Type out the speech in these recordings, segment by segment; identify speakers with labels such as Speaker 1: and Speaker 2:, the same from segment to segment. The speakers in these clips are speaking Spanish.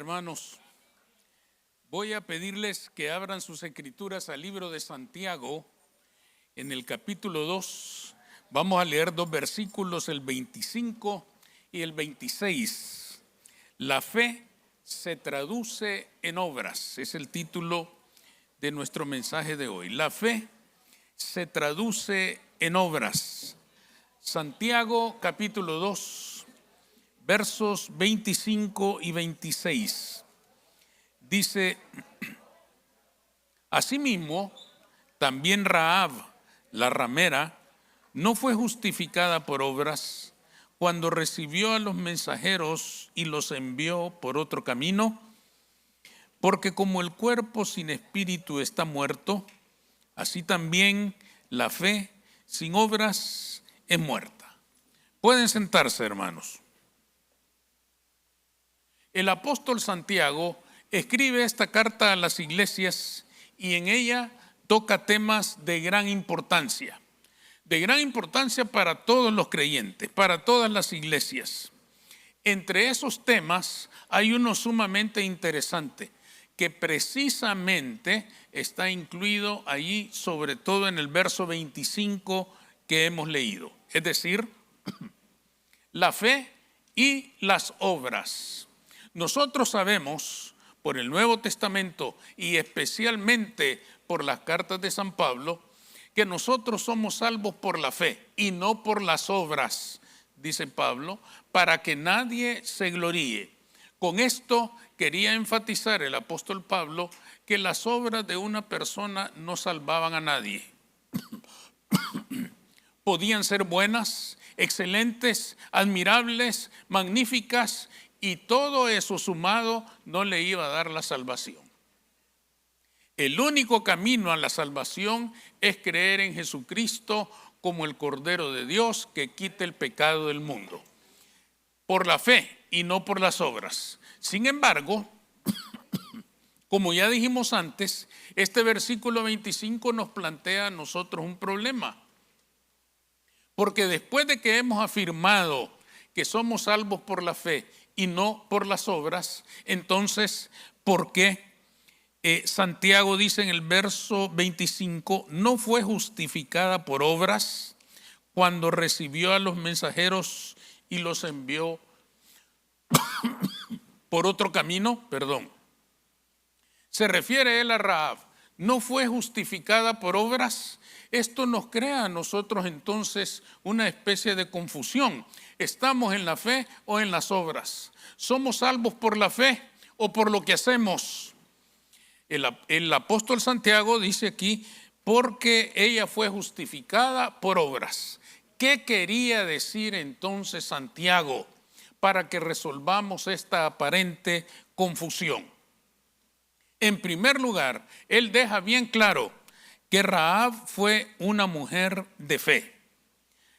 Speaker 1: hermanos, voy a pedirles que abran sus escrituras al libro de Santiago, en el capítulo 2. Vamos a leer dos versículos, el 25 y el 26. La fe se traduce en obras, es el título de nuestro mensaje de hoy. La fe se traduce en obras. Santiago capítulo 2, versos 25 y 26. Dice: asimismo, también Rahab, la ramera, no fue justificada por obras cuando recibió a los mensajeros y los envió por otro camino, porque como el cuerpo sin espíritu está muerto, así también la fe sin obras es muerta. Pueden sentarse, hermanos. El apóstol Santiago escribe esta carta a las iglesias y en ella toca temas de gran importancia para todos los creyentes, para todas las iglesias. Entre esos temas hay uno sumamente interesante que precisamente está incluido allí, sobre todo en el verso 25 que hemos leído, es decir, la fe y las obras. Nosotros sabemos por el Nuevo Testamento y especialmente por las cartas de San Pablo que nosotros somos salvos por la fe y no por las obras, dice Pablo, para que nadie se gloríe. Con esto quería enfatizar el apóstol Pablo que las obras de una persona no salvaban a nadie. Podían ser buenas, excelentes, admirables, magníficas, y todo eso sumado no le iba a dar la salvación. El único camino a la salvación es creer en Jesucristo como el Cordero de Dios que quita el pecado del mundo, por la fe y no por las obras. Sin embargo, como ya dijimos antes, este versículo 25 nos plantea a nosotros un problema. Porque después de que hemos afirmado que somos salvos por la fe y no por las obras, entonces, ¿por qué Santiago dice en el verso 25, no fue justificada por obras cuando recibió a los mensajeros y los envió por otro camino? Se refiere él a Rahab, no fue justificada por obras. Esto nos crea a nosotros entonces una especie de confusión. ¿Estamos en la fe o en las obras? ¿Somos salvos por la fe o por lo que hacemos? El apóstol Santiago dice aquí, porque ella fue justificada por obras. ¿Qué quería decir entonces Santiago para que resolvamos esta aparente confusión? En primer lugar, él deja bien claro que Rahab fue una mujer de fe.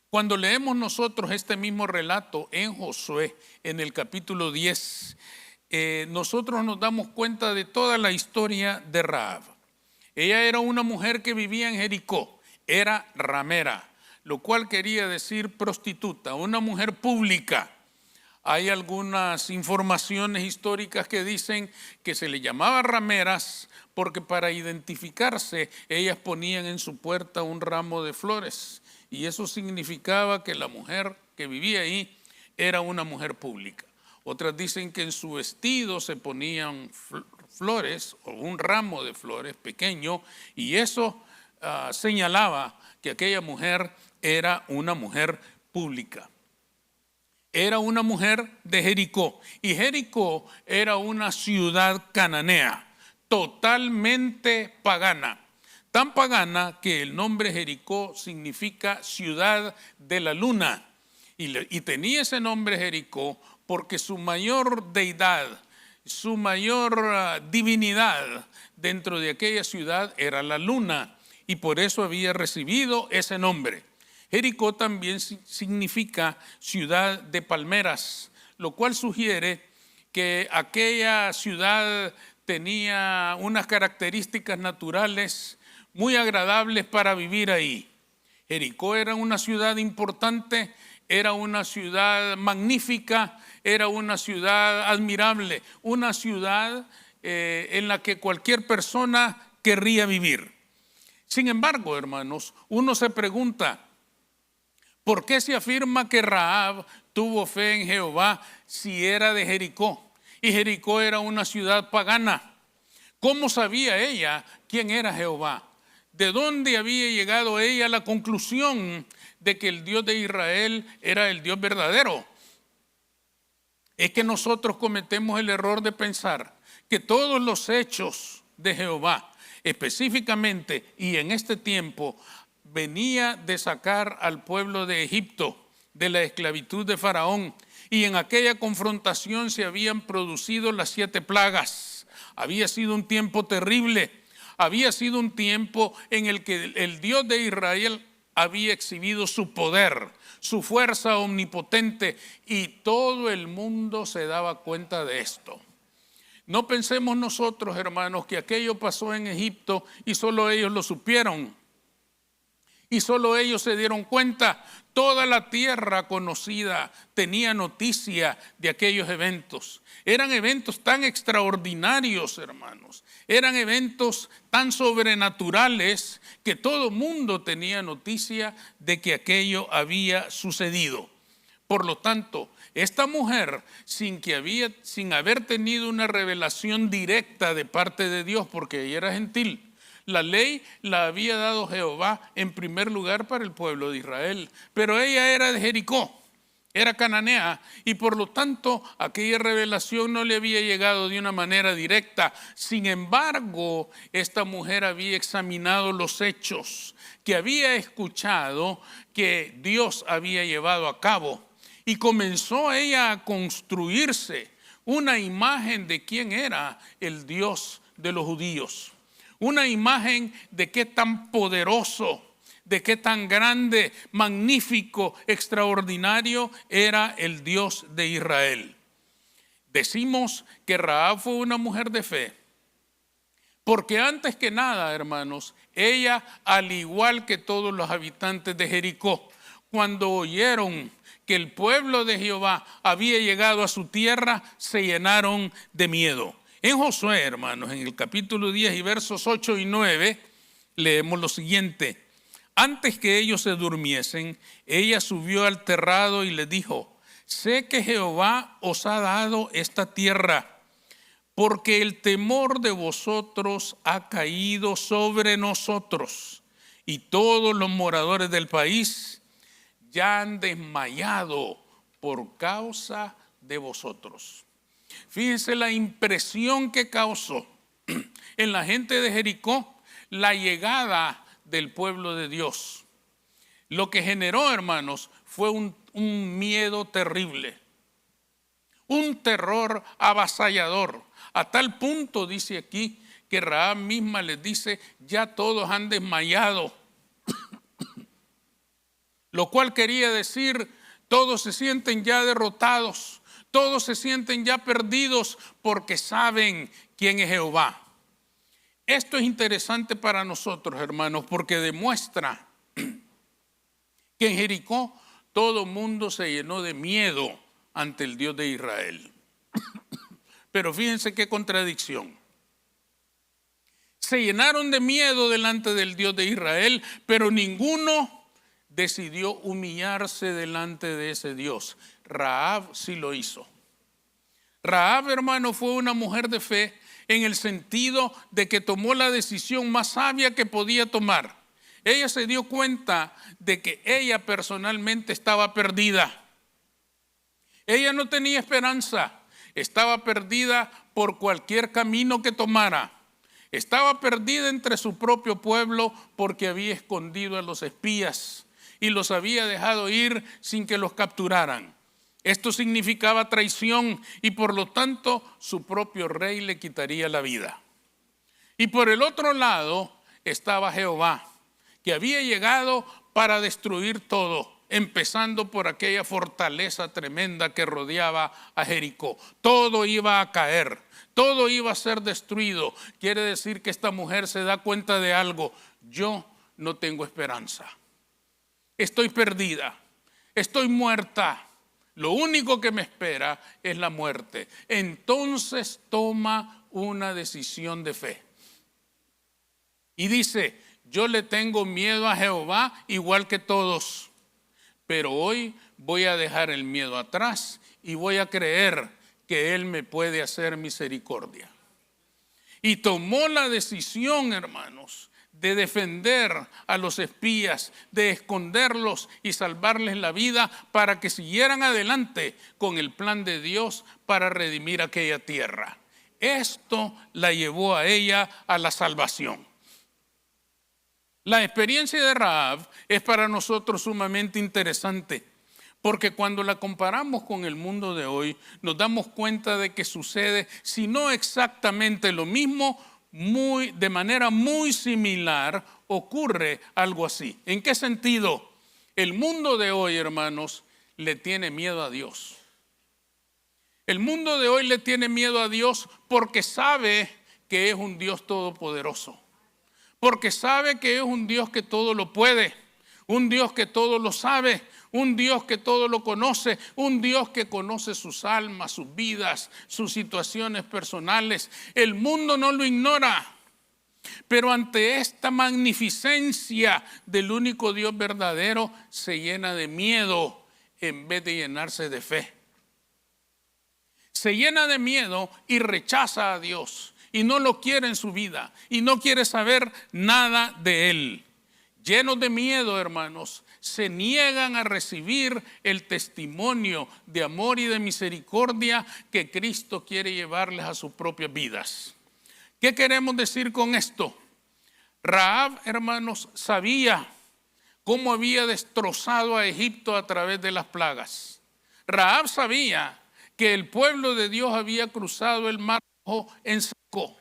Speaker 1: Cuando leemos nosotros este mismo relato en Josué, en el capítulo 10, nosotros nos damos cuenta de toda la historia de Rahab. Ella era una mujer que vivía en Jericó, era ramera, lo cual quería decir prostituta, una mujer pública. Hay algunas informaciones históricas que dicen que se le llamaba rameras porque para identificarse ellas ponían en su puerta un ramo de flores y eso significaba que la mujer que vivía ahí era una mujer pública. Otras dicen que en su vestido se ponían flores o un ramo de flores pequeño y eso señalaba que aquella mujer era una mujer pública. Era una mujer de Jericó y Jericó era una ciudad cananea, totalmente pagana. Tan pagana que el nombre Jericó significa ciudad de la luna y tenía ese nombre Jericó porque su mayor deidad, su mayor divinidad dentro de aquella ciudad era la luna y por eso había recibido ese nombre. Jericó también significa ciudad de palmeras, lo cual sugiere que aquella ciudad tenía unas características naturales muy agradables para vivir ahí. Jericó era una ciudad importante era una ciudad magnífica, era una ciudad admirable, una ciudad en la que cualquier persona querría vivir. Sin embargo, hermanos, uno se pregunta, ¿por qué se afirma que Rahab tuvo fe en Jehová si era de Jericó? Y Jericó era una ciudad pagana. ¿Cómo sabía ella quién era Jehová? ¿De dónde había llegado ella a la conclusión de que el Dios de Israel era el Dios verdadero? Es que nosotros cometemos el error de pensar que todos los hechos de Jehová, específicamente y en este tiempo, venía de sacar al pueblo de Egipto de la esclavitud de Faraón, y en aquella confrontación se habían producido las 7 plagas. Había sido un tiempo terrible, había sido un tiempo en el que el Dios de Israel había exhibido su poder, su fuerza omnipotente, y todo el mundo se daba cuenta de esto. No pensemos nosotros, hermanos, que aquello pasó en Egipto y solo ellos lo supieron y solo ellos se dieron cuenta. Toda la tierra conocida tenía noticia de aquellos eventos. Eran eventos tan extraordinarios, hermanos. Eran eventos tan sobrenaturales que todo mundo tenía noticia de que aquello había sucedido. Por lo tanto, esta mujer, sin haber tenido una revelación directa de parte de Dios, porque ella era gentil, la ley la había dado Jehová en primer lugar para el pueblo de Israel, pero ella era de Jericó, era cananea, y por lo tanto aquella revelación no le había llegado de una manera directa. Sin embargo, esta mujer había examinado los hechos que había escuchado que Dios había llevado a cabo, y comenzó ella a construirse una imagen de quién era el Dios de los judíos. Una imagen de qué tan poderoso, de qué tan grande, magnífico, extraordinario era el Dios de Israel. Decimos que Rahab fue una mujer de fe, porque antes que nada, hermanos, ella, al igual que todos los habitantes de Jericó, cuando oyeron que el pueblo de Jehová había llegado a su tierra, se llenaron de miedo. En Josué, hermanos, en el capítulo 10 y versos 8 y 9, leemos lo siguiente. Antes que ellos se durmiesen, ella subió al terrado y les dijo: sé que Jehová os ha dado esta tierra, porque el temor de vosotros ha caído sobre nosotros, y todos los moradores del país ya han desmayado por causa de vosotros. Fíjense la impresión que causó en la gente de Jericó la llegada del pueblo de Dios. Lo que generó, hermanos, fue un miedo terrible, un terror avasallador, a tal punto, dice aquí, que Rahab misma les dice: ya todos han desmayado. Lo cual quería decir, todos se sienten ya derrotados, todos se sienten ya perdidos porque saben quién es Jehová. Esto es interesante para nosotros, hermanos, porque demuestra que en Jericó todo el mundo se llenó de miedo ante el Dios de Israel. Pero fíjense qué contradicción. Se llenaron de miedo delante del Dios de Israel, pero ninguno decidió humillarse delante de ese Dios. Rahab sí lo hizo. Rahab, hermano, fue una mujer de fe en el sentido de que tomó la decisión más sabia que podía tomar. Ella se dio cuenta de que ella personalmente estaba perdida. Ella no tenía esperanza, estaba perdida por cualquier camino que tomara. Estaba perdida entre su propio pueblo porque había escondido a los espías y los había dejado ir sin que los capturaran. Esto significaba traición y por lo tanto su propio rey le quitaría la vida. Y por el otro lado estaba Jehová, que había llegado para destruir todo, empezando por aquella fortaleza tremenda que rodeaba a Jericó. Todo iba a caer, todo iba a ser destruido. Quiere decir que esta mujer se da cuenta de algo: yo no tengo esperanza. Estoy perdida, estoy muerta. Lo único que me espera es la muerte. Entonces toma una decisión de fe. Y dice, yo le tengo miedo a Jehová igual que todos, pero hoy voy a dejar el miedo atrás y voy a creer que Él me puede hacer misericordia. Y tomó la decisión, hermanos, de defender a los espías, de esconderlos y salvarles la vida para que siguieran adelante con el plan de Dios para redimir aquella tierra. Esto la llevó a ella a la salvación. La experiencia de Rahab es para nosotros sumamente interesante, porque cuando la comparamos con el mundo de hoy, nos damos cuenta de que sucede, si no exactamente lo mismo, de manera muy similar, ocurre algo así. ¿En qué sentido? El mundo de hoy, hermanos, le tiene miedo a Dios. El mundo de hoy le tiene miedo a Dios porque sabe que es un Dios todopoderoso. Porque sabe que es un Dios que todo lo puede, un Dios que todo lo sabe, un Dios que todo lo conoce, un Dios que conoce sus almas, sus vidas, sus situaciones personales. El mundo no lo ignora, pero ante esta magnificencia del único Dios verdadero se llena de miedo en vez de llenarse de fe. Se llena de miedo y rechaza a Dios. Y no lo quiere en su vida. Y no quiere saber nada de Él. Llenos de miedo, hermanos, se niegan a recibir el testimonio de amor y de misericordia que Cristo quiere llevarles a sus propias vidas. ¿Qué queremos decir con esto? Rahab, hermanos, sabía cómo había destrozado a Egipto a través de las plagas. Rahab sabía que el pueblo de Dios había cruzado el mar en seco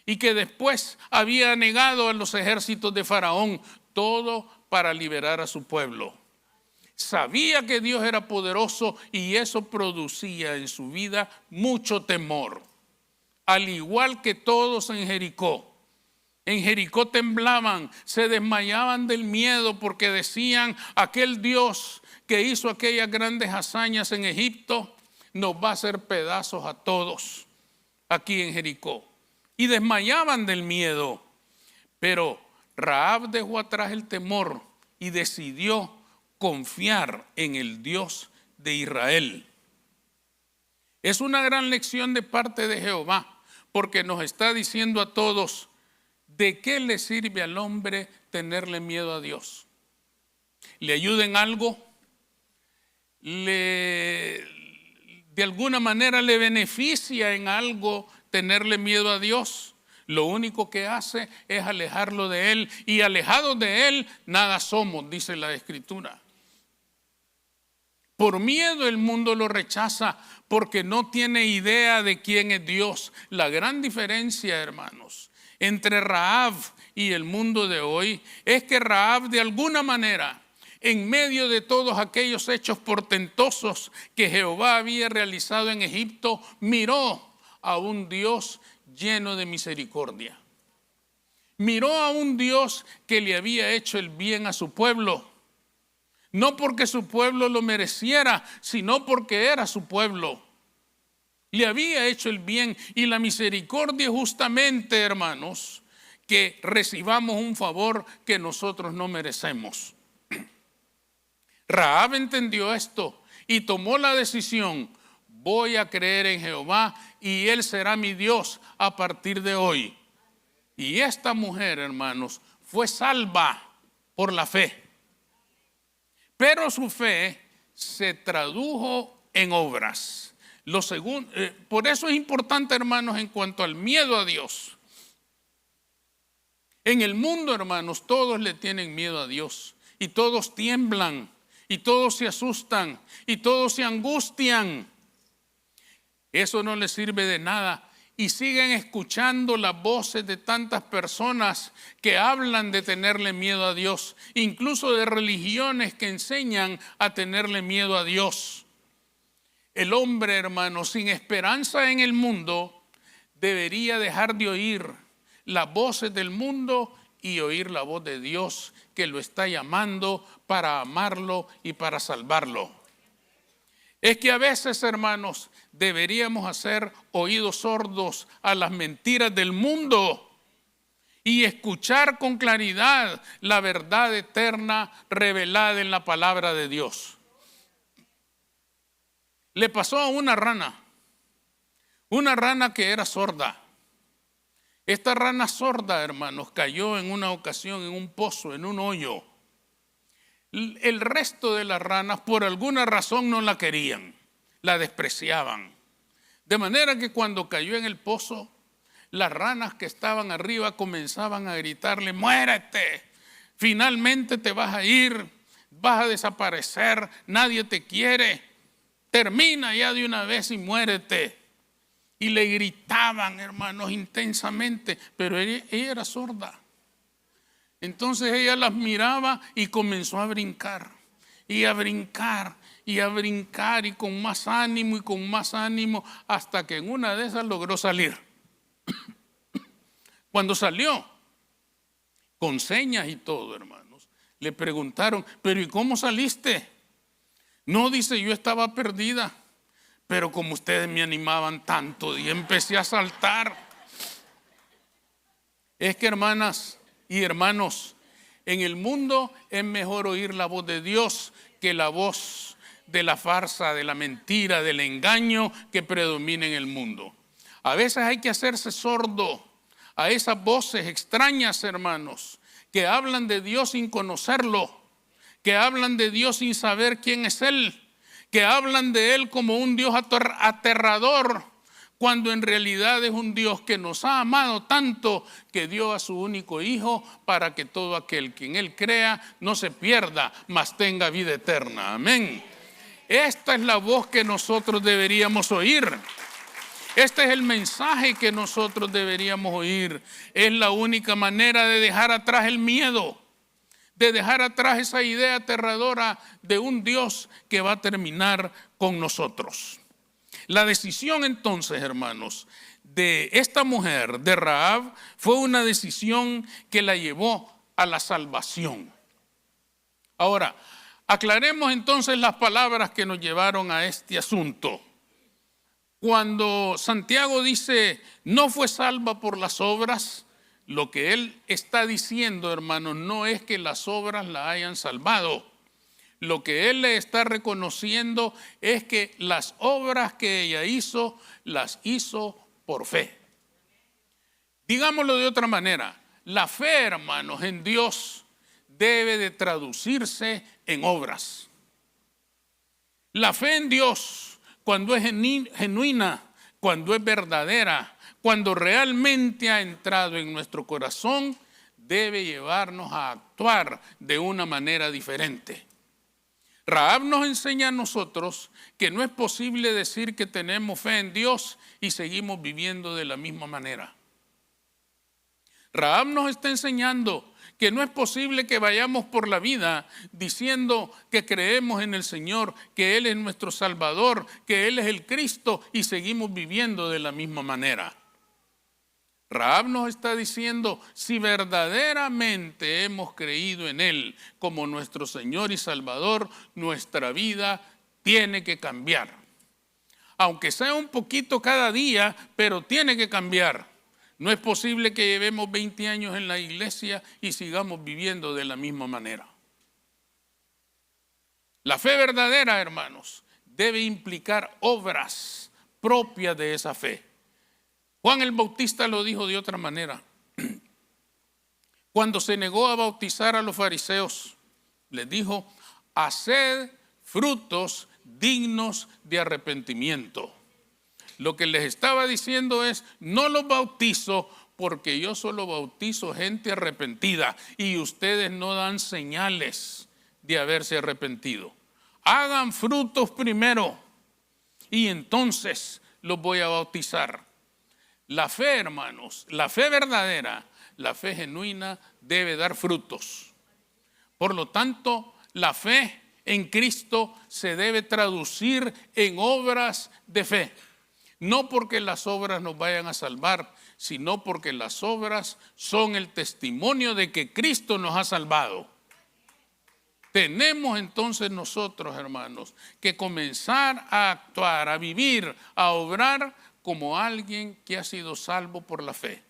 Speaker 1: y que después había negado a los ejércitos de Faraón, todo para liberar a su pueblo. Sabía que Dios era poderoso y eso producía en su vida mucho temor. Al igual que todos en Jericó. En Jericó temblaban, se desmayaban del miedo porque decían, aquel Dios que hizo aquellas grandes hazañas en Egipto nos va a hacer pedazos a todos aquí en Jericó. Y desmayaban del miedo. Pero Rahab dejó atrás el temor y decidió confiar en el Dios de Israel. Es una gran lección de parte de Jehová, porque nos está diciendo a todos, ¿de qué le sirve al hombre tenerle miedo a Dios? ¿Le ayuda en algo? ¿De alguna manera le beneficia en algo tenerle miedo a Dios? Lo único que hace es alejarlo de Él, y alejados de Él nada somos, dice la Escritura. Por miedo el mundo lo rechaza porque no tiene idea de quién es Dios. La gran diferencia, hermanos, entre Rahab y el mundo de hoy es que Rahab de alguna manera, en medio de todos aquellos hechos portentosos que Jehová había realizado en Egipto, miró a un Dios lleno de misericordia. Miró a un Dios que le había hecho el bien a su pueblo. No porque su pueblo lo mereciera, sino porque era su pueblo. Le había hecho el bien, y la misericordia justamente, hermanos, que recibamos un favor que nosotros no merecemos. Rahab entendió esto y tomó la decisión, voy a creer en Jehová y Él será mi Dios a partir de hoy. Y esta mujer, hermanos, fue salva por la fe. Pero su fe se tradujo en obras. Por eso es importante, hermanos, en cuanto al miedo a Dios. En el mundo, hermanos, todos le tienen miedo a Dios. Y todos tiemblan, y todos se asustan, y todos se angustian. Eso no les sirve de nada. Y siguen escuchando las voces de tantas personas que hablan de tenerle miedo a Dios, incluso de religiones que enseñan a tenerle miedo a Dios. El hombre, hermano, sin esperanza en el mundo, debería dejar de oír las voces del mundo y oír la voz de Dios que lo está llamando para amarlo y para salvarlo. Es que a veces, hermanos, deberíamos hacer oídos sordos a las mentiras del mundo y escuchar con claridad la verdad eterna revelada en la palabra de Dios. Le pasó a una rana que era sorda. Esta rana sorda, hermanos, cayó en una ocasión en un pozo, en un hoyo. El resto de las ranas por alguna razón no la querían, la despreciaban. De manera que cuando cayó en el pozo, las ranas que estaban arriba comenzaban a gritarle: muérete, finalmente te vas a ir, vas a desaparecer, nadie te quiere, termina ya de una vez y muérete. Y le gritaban, hermanos, intensamente, pero ella era sorda. Entonces ella las miraba y comenzó a brincar, y a brincar, y a brincar, y con más ánimo, y con más ánimo, hasta que en una de esas logró salir. Cuando salió, con señas y todo, hermanos, le preguntaron: ¿pero y cómo saliste? No, dice, yo estaba perdida, pero como ustedes me animaban tanto, y empecé a saltar. Es que, hermanas y hermanos, en el mundo es mejor oír la voz de Dios que la voz de la farsa, de la mentira, del engaño que predomina en el mundo. A veces hay que hacerse sordo a esas voces extrañas, hermanos, que hablan de Dios sin conocerlo, que hablan de Dios sin saber quién es Él, que hablan de Él como un Dios aterrador, cuando en realidad es un Dios que nos ha amado tanto que dio a su único Hijo para que todo aquel que en Él crea no se pierda, mas tenga vida eterna. Amén. Esta es la voz que nosotros deberíamos oír. Este es el mensaje que nosotros deberíamos oír. Es la única manera de dejar atrás el miedo, de dejar atrás esa idea aterradora de un Dios que va a terminar con nosotros. La decisión entonces, hermanos, de esta mujer, de Rahab, fue una decisión que la llevó a la salvación. Ahora, aclaremos entonces las palabras que nos llevaron a este asunto. Cuando Santiago dice: no fue salva por las obras, lo que él está diciendo, hermanos, no es que las obras la hayan salvado. Lo que él le está reconociendo es que las obras que ella hizo, las hizo por fe. Digámoslo de otra manera, la fe, hermanos, en Dios debe de traducirse en obras. La fe en Dios, cuando es genuina, cuando es verdadera, cuando realmente ha entrado en nuestro corazón, debe llevarnos a actuar de una manera diferente. Rahab nos enseña a nosotros que no es posible decir que tenemos fe en Dios y seguimos viviendo de la misma manera. Rahab nos está enseñando que no es posible que vayamos por la vida diciendo que creemos en el Señor, que Él es nuestro Salvador, que Él es el Cristo y seguimos viviendo de la misma manera. Rahab nos está diciendo: si verdaderamente hemos creído en Él como nuestro Señor y Salvador, nuestra vida tiene que cambiar. Aunque sea un poquito cada día, pero tiene que cambiar. No es posible que llevemos 20 años en la iglesia y sigamos viviendo de la misma manera. La fe verdadera, hermanos, debe implicar obras propias de esa fe. Juan el Bautista lo dijo de otra manera. Cuando se negó a bautizar a los fariseos, les dijo: haced frutos dignos de arrepentimiento. Lo que les estaba diciendo es: no los bautizo porque yo solo bautizo gente arrepentida y ustedes no dan señales de haberse arrepentido. Hagan frutos primero y entonces los voy a bautizar. La fe, hermanos, la fe verdadera, la fe genuina debe dar frutos. Por lo tanto, la fe en Cristo se debe traducir en obras de fe. No porque las obras nos vayan a salvar, sino porque las obras son el testimonio de que Cristo nos ha salvado. Tenemos entonces nosotros, hermanos, que comenzar a actuar, a vivir, a obrar como alguien que ha sido salvo por la fe.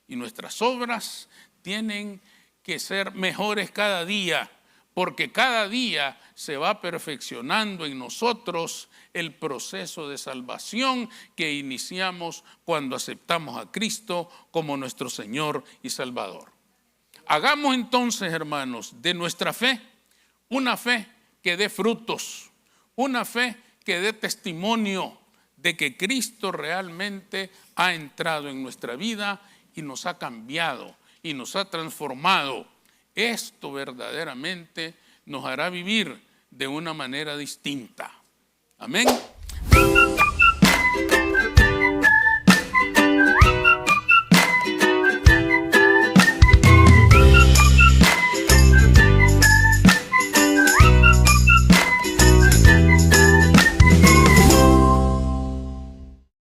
Speaker 1: Y nuestras obras tienen que ser mejores cada día, porque cada día se va perfeccionando en nosotros el proceso de salvación que iniciamos cuando aceptamos a Cristo como nuestro Señor y Salvador. Hagamos entonces, hermanos, de nuestra fe una fe que dé frutos, una fe que dé testimonio de que Cristo realmente ha entrado en nuestra vida y nos ha cambiado y nos ha transformado. Esto verdaderamente nos hará vivir de una manera distinta. Amén.